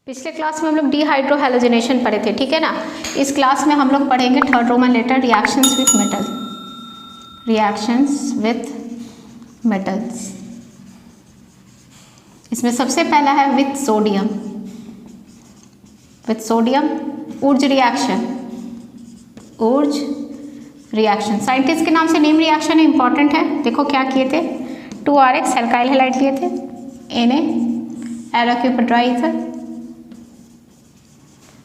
पिछले क्लास में हम लोग डिहाइड्रोहैलोजिनेशन पढ़े थे, ठीक है ना। इस क्लास में हम लोग पढ़ेंगे third Roman letter reactions with metal, reactions with metals. इसमें सबसे पहला है with sodium, with sodium Wurtz reaction, Wurtz reaction. Scientist के नाम से नेम रिएक्शन इंपॉर्टेंट है। देखो क्या किए थे, 2RX एल्काइल हैलाइड लिए थे, Na एरो के ऊपर ड्राई ईथर,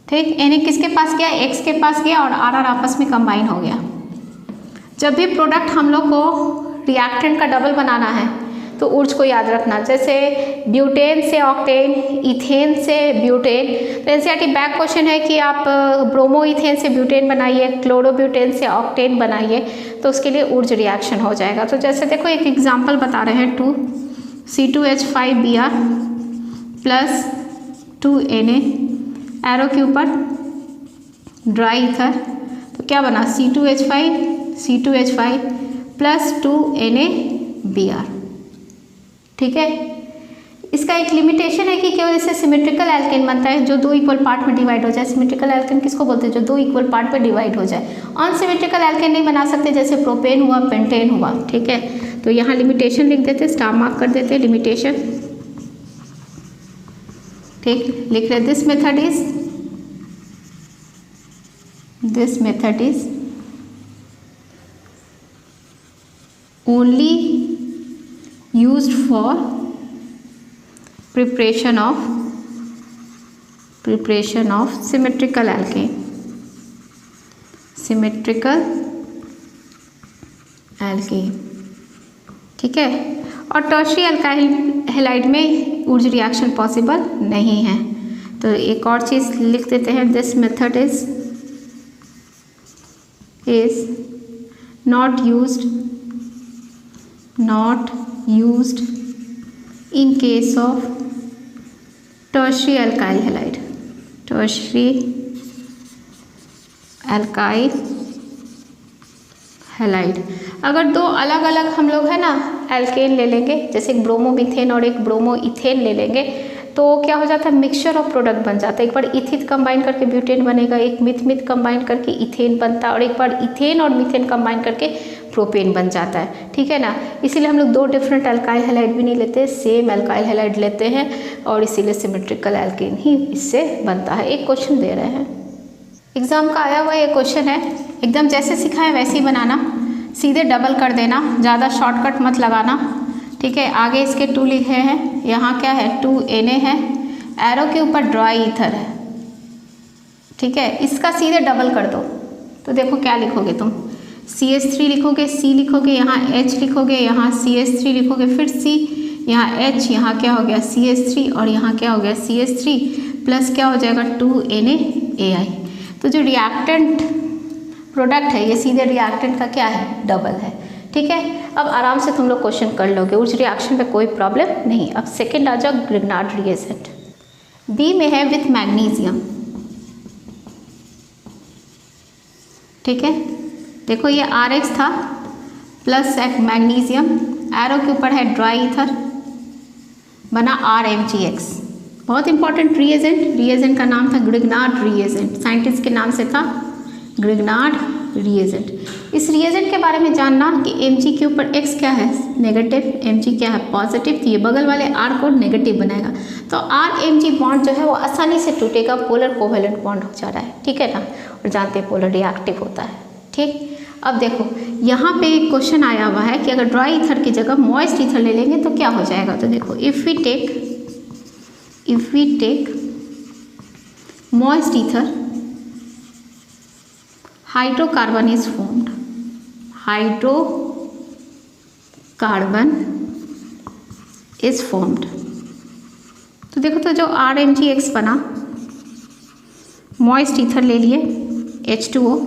ठीक। Na किसके पास गया, X के पास गया और RR आपस में कंबाइन हो गया। जब भी प्रोडक्ट हम लोग को रिएक्टेंट का डबल बनाना है तो ऊर्ज को याद रखना। जैसे ब्यूटेन से ऑक्टेन, इथेन से ब्यूटेन, तो एनसीईआरटी बैक क्वेश्चन है कि आप ब्रोमो इथेन से ब्यूटेन बनाइए, क्लोरोब्यूटेन से ऑक्टेन बनाइए, तो उसके लिए ऊर्ज रिएक्शन हो जाएगा। तो जैसे देखो एक एग्जांपल बता रहे हैं, 2C2H5Br प्लस 2Na एरो के ऊपर ड्राई ईथर, तो क्या बना C2H5 प्लस 2NaBr, ठीक है। इसका एक लिमिटेशन है कि केवल इससे सिमेट्रिकल एल्केन बनता है जो दो इक्वल पार्ट में डिवाइड हो जाए। सिमेट्रिकल एल्केन किसको बोलते हैं, जो दो इक्वल पार्ट में डिवाइड हो जाए। अनसिमेट्रिकल एल्केन नहीं बना सकते, जैसे प्रोपेन हुआ, पेंटेन हुआ, ठीक है। तो यहाँ लिमिटेशन लिख देते, स्टार मार्क कर देते लिमिटेशन, ठीक। लिख रहे this method is only used for preparation of symmetrical alkane, ठीक है। और टर्शियरी अल्काइल हैलाइड में ऊर्ज रिएक्शन पॉसिबल नहीं है। तो एक और चीज़ लिख देते हैं, this method is not used in case of tertiary alkyl halide. अगर दो अलग अलग हम लोग है ना एल्केन ले लेंगे, जैसे एक ब्रोमोमीथेन और एक ब्रोमो इथेन ले लेंगे, तो क्या हो जाता है, मिक्सचर ऑफ प्रोडक्ट बन जाता है। एक बार इथित कंबाइन करके ब्यूटेन बनेगा, एक मिथ कंबाइन करके इथेन बनता है, और एक बार इथेन और मीथेन कंबाइन करके प्रोपेन बन जाता है, ठीक है ना। इसीलिए हम लोग दो डिफरेंट अल्काइल हैलाइड भी नहीं लेते, सेम अल्काइल हैलाइड लेते हैं, और इसीलिए सिमेट्रिकल एल्केन ही इससे बनता है। एक क्वेश्चन दे रहे हैं, एग्जाम का आया हुआ ये क्वेश्चन है, एकदम जैसे सिखाएं वैसे ही बनाना, सीधे डबल कर देना, ज़्यादा शॉर्टकट मत लगाना, ठीक है। आगे इसके 2 लिखे हैं, यहाँ क्या है 2Na है, एरो के ऊपर ड्राई ईथर है, ठीक है। इसका सीधे डबल कर दो, तो देखो क्या लिखोगे तुम, CH3 लिखोगे, C लिखोगे, यहाँ H लिखोगे, यहाँ CH3 लिखोगे, फिर C, यहाँ H, यहाँ क्या हो गया CH3, और यहाँ क्या हो गया CH3 प्लस क्या हो जाएगा 2NaAi। तो जो रिएक्टेंट प्रोडक्ट है ये सीधे रिएक्टेंट का क्या है, डबल है, ठीक है। अब आराम से तुम लोग क्वेश्चन कर लोगे, उस रिएक्शन में कोई प्रॉब्लम नहीं। अब सेकेंड आ जाओ, ग्रिग्नार्ड रिएजेंट। बी में है विथ मैग्नीशियम, ठीक है। देखो ये RX था प्लस एक मैग्नीशियम, एरो के ऊपर है ड्राई ईथर, बना RMgX। बहुत इंपॉर्टेंट रिएजेंट का नाम था ग्रिग्नार्ड रिएजेंट, साइंटिस्ट के नाम से था ग्रिग्नार्ड रिएजेंट। इस रिएजेंट के बारे में जानना कि Mg के ऊपर X क्या है, नेगेटिव, Mg क्या है पॉजिटिव, तो ये बगल वाले R को नेगेटिव बनाएगा, तो RMg बॉन्ड जो है वो आसानी से टूटेगा, पोलर कोवेलेंट बॉन्ड हो जा रहा है, ठीक है ना। और जानते हैं पोलर रिएक्टिव होता है, ठीक। अब देखो यहाँ पे एक क्वेश्चन आया हुआ है कि अगर ड्राई ईथर की जगह मॉइस्ट ईथर ले लेंगे तो क्या हो जाएगा। तो देखो if we take moist ether, hydrocarbon is formed, तो देखो तो जो RMgX बना, मॉइस्ट ईथर ले लिए, H2O,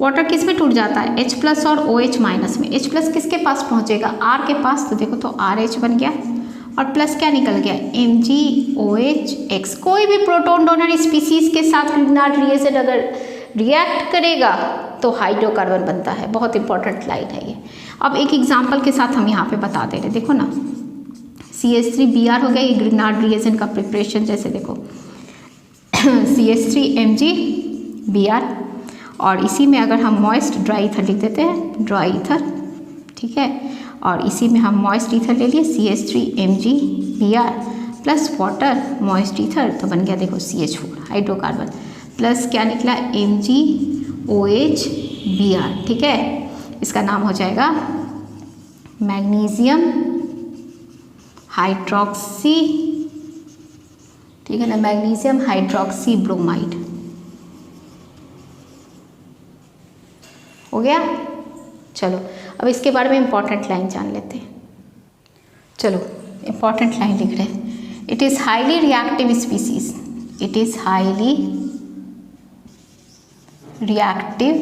वाटर किस में टूट जाता है, H प्लस और OH माइनस में। H प्लस किसके पास पहुंचेगा, R के पास, तो देखो तो RH बन गया, और प्लस क्या निकल गया MgOHX। कोई भी प्रोटॉन डोनर स्पीसीज के साथ ग्रिग्नार्ड रिएजेंट अगर रिएक्ट करेगा तो हाइड्रोकार्बन बनता है। बहुत इंपॉर्टेंट लाइन है ये। अब एक एग्जांपल के साथ हम यहाँ पे बता दे रहे, देखो ना CH3Br हो गया, ये ग्रिग्नार्ड रिएजेंट का प्रिपरेशन। जैसे देखो CH3MgBr, और इसी में अगर हम मॉइस्ट ड्राई ईथर लिख देते हैं, ड्राई ईथर, ठीक है, और इसी में हम मॉइस्ट ईथर ले लिए CH3MgBr plus water moist ether, तो बन गया देखो CH4 हाइड्रोकार्बन, प्लस क्या निकला MgOHBr, ठीक है, इसका नाम हो जाएगा मैग्नीशियम हाइड्रोक्सी, ठीक है ना, मैग्नीशियम हाइड्रोक्सी ब्रोमाइड। हो गया। चलो अब इसके बारे में इंपॉर्टेंट लाइन जान लेते हैं। चलो इंपॉर्टेंट लाइन लिख रहे हैं, it is highly reactive species, it is highly reactive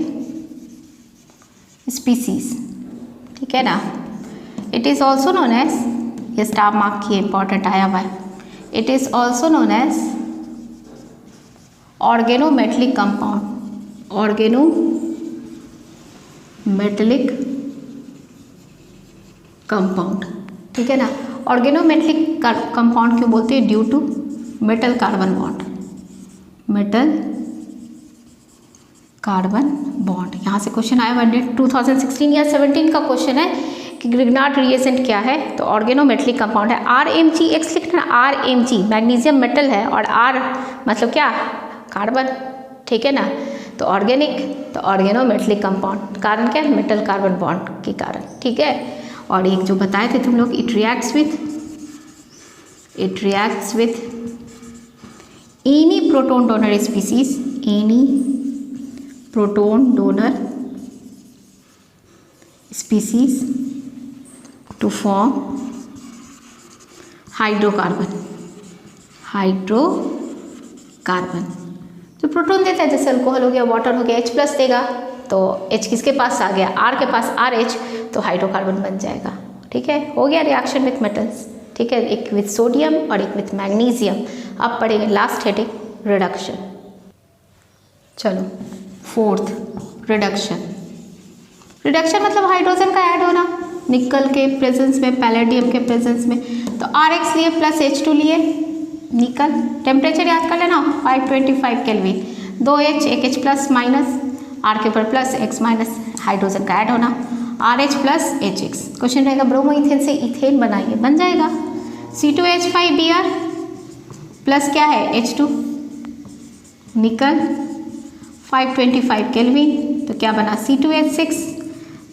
species, ठीक है ना। It is also known as, ये स्टार मार्क की इंपॉर्टेंट आया हुआ है, it is also known as organometallic compound, organometallic compound, ठीक है ना। ऑर्गेनोमेटलिक कंपाउंड क्यों बोलते हैं? Due to metal carbon bond, metal carbon bond. यहाँ से क्वेश्चन आया हुआ 2016 या 17 का क्वेश्चन है कि ग्रिग्नार्ड रिएजेंट क्या है, तो ऑर्गेनोमेटलिक कंपाउंड है। RMgX लिखना, RMg मैग्नीशियम मेटल है और R मतलब क्या, कार्बन, ठीक है ना। तो ऑर्गेनिक, तो ऑर्गेनोमेटलिक कंपाउंड, कारण क्या है, मेटल कार्बन बॉन्ड के कारण, ठीक है। और एक जो बताए थे तुम लोग, it reacts with any proton donor species, any proton donor species to form hydrocarbon. जो प्रोटोन देता है, जैसे अल्कोहल हो गया, वाटर हो गया, H+ देगा, तो H किसके पास आ गया, R के पास RH, तो हाइड्रोकार्बन बन जाएगा, ठीक है। हो गया रिएक्शन विथ मेटल्स, ठीक है, एक विथ सोडियम और एक विथ मैग्नीशियम। अब पढ़ेंगे लास्ट हेडिंग, रिडक्शन। चलो फोर्थ, रिडक्शन। रिडक्शन मतलब हाइड्रोजन का ऐड होना, निकल के प्रेजेंस में, पैलेडियम के प्रेजेंस में। तो RX लिए प्लस H2 लिए, निकल, टेम्परेचर याद कर लेना 525 केल्विन, 2H, एक H प्लस माइनस, R के ऊपर प्लस X माइनस, हाइड्रोजन का ऐड होना, RH प्लस HX। क्वेश्चन रहेगा ब्रोमो इथेन से इथेन बनाइए, बन जाएगा C2H5Br प्लस क्या है H2, निकल 525 केल्विन, तो क्या बना C2H6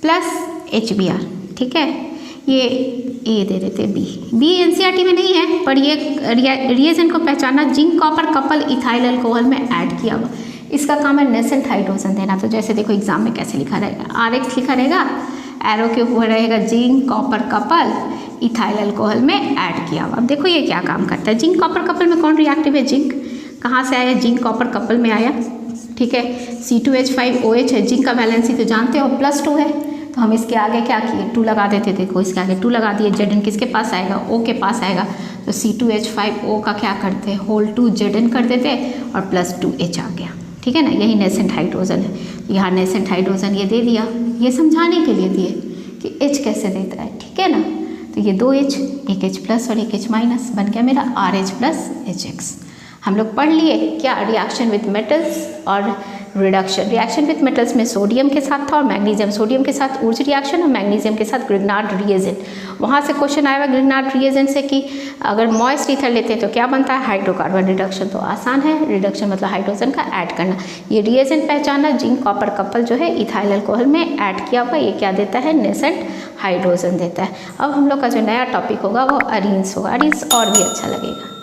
प्लस HBr, ठीक है। ये ए दे देते बी एनसीईआरटी में नहीं है, पर ये रिएजेंट को पहचानना, zinc copper couple ethyl alcohol में ऐड किया हुआ, इसका काम है नेसेंट हाइड्रोजन देना। तो जैसे देखो एग्जाम में कैसे लिखा रहेगा, RX लिखा रहेगा, एरो के ऊपर रहेगा zinc copper couple ethyl alcohol में ऐड किया हुआ। अब देखो ये क्या काम करता है, जिंक कॉपर कपल में कौन रिएक्टिव है, जिंक कहाँ से आया, जिंक कॉपर कपल में आया, ठीक है। C2H5OH है, जिंक का वैलेंसी तो जानते हो +2 है, तो हम इसके आगे क्या किए, 2 लगा देते, देखो इसके आगे 2 लगा दिए, Zn किसके पास आएगा, O के पास आएगा, तो C2H5O का क्या करते हैं, होल 2 Zn कर देते और +2H आ गया, ठीक है ना। यही नेसेंट हाइड्रोजन है, यहाँ नेसेंट हाइड्रोजन ये दे दिया, ये समझाने के लिए दिए कि H कैसे देता है, ठीक है ना। तो ये 2H, एक H प्लस और एक H माइनस, बन गया मेरा RH प्लस HX। हम लोग पढ़ लिए क्या, रिएक्शन विथ मेटल्स और रिडक्शन। रिएक्शन विथ मेटल्स में सोडियम के साथ था और मैग्नीशियम, सोडियम के साथ ऊर्ज रिएक्शन और मैग्नीशियम के साथ ग्रिग्नार्ड रिएजेंट। वहाँ से क्वेश्चन आया हुआ ग्रिग्नार्ड रिएजेंट से कि अगर मॉइस्ट ईथर लेते हैं तो क्या बनता है, हाइड्रोकार्बन। रिडक्शन तो आसान है, रिडक्शन मतलब हाइड्रोजन का ऐड करना। ये रिएजेंट पहचानना, जिंक कॉपर कपल जो है इथाइल अल्कोहल में ऐड किया हुआ, ये क्या देता है, नेसेंट हाइड्रोजन देता है। अब हम लोग का जो नया टॉपिक होगा वो अरीन्स होगा, अरीन्स और भी अच्छा लगेगा।